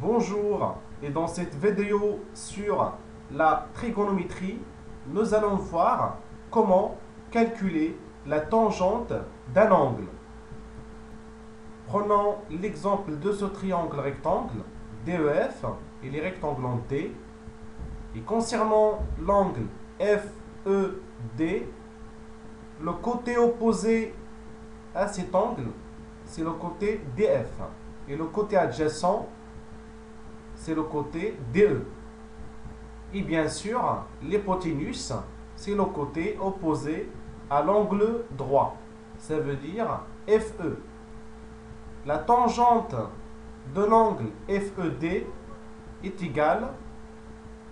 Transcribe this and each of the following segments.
Bonjour, et dans cette vidéo sur la trigonométrie, nous allons voir comment calculer la tangente d'un angle. Prenons l'exemple de ce triangle rectangle DEF et les rectangles en D. Et concernant l'angle FED, le côté opposé à cet angle, c'est le côté DF. Et le côté adjacent, c'est le côté DE. Et bien sûr, l'hypoténuse, c'est le côté opposé à l'angle droit. Ça veut dire FE. La tangente de l'angle FED est égale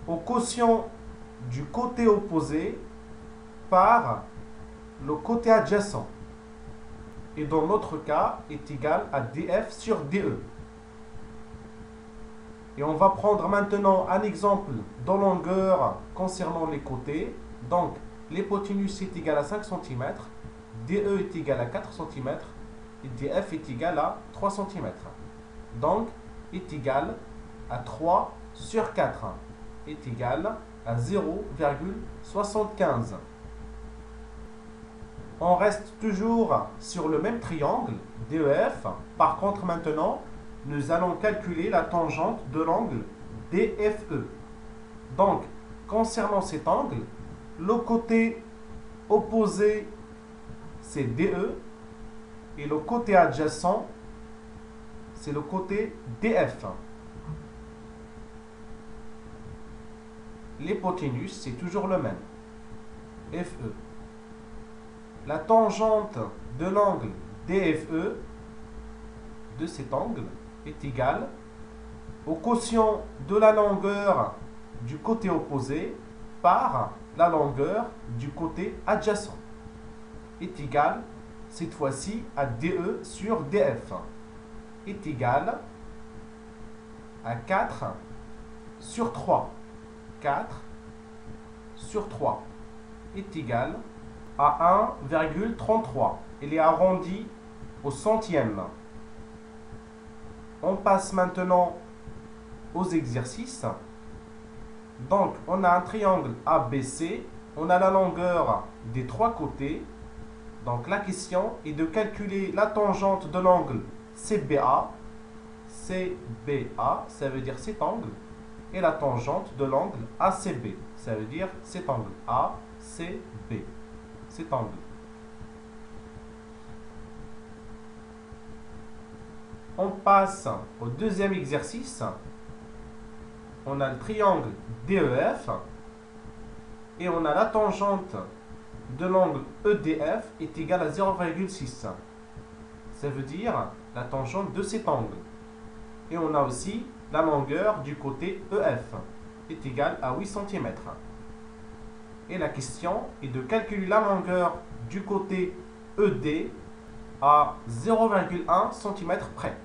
au quotient du côté opposé par le côté adjacent. Et dans notre cas, est égal à DF sur DE. Et on va prendre maintenant un exemple de longueur concernant les côtés. Donc, l'hypoténuse est égale à 5 cm, DE est égal à 4 cm, et DF est égal à 3 cm. Donc, est égal à 3 sur 4, est égal à 0,75. On reste toujours sur le même triangle, DEF. Par contre, maintenant, nous allons calculer la tangente de l'angle DFE. Donc, concernant cet angle, le côté opposé, c'est DE, et le côté adjacent, c'est le côté DF. L'hypoténuse, c'est toujours le même, FE. La tangente de l'angle DFE, de cet angle, est égale au quotient de la longueur du côté opposé par la longueur du côté adjacent. Est égal, cette fois-ci, à DE sur DF. Est égal à 4 sur 3. 4 sur 3 est égal à 1,33. Il est arrondi au centième. On passe maintenant aux exercices. Donc, on a un triangle ABC. On a la longueur des trois côtés. Donc, la question est de calculer la tangente de l'angle CBA. CBA, ça veut dire cet angle. Et la tangente de l'angle ACB. Ça veut dire cet angle ACB. Cet angle. On passe au deuxième exercice. On a le triangle DEF et on a la tangente de l'angle EDF est égale à 0,6. Ça veut dire la tangente de cet angle. Et on a aussi la longueur du côté EF est égale à 8 cm. Et la question est de calculer la longueur du côté ED à 0,1 cm près.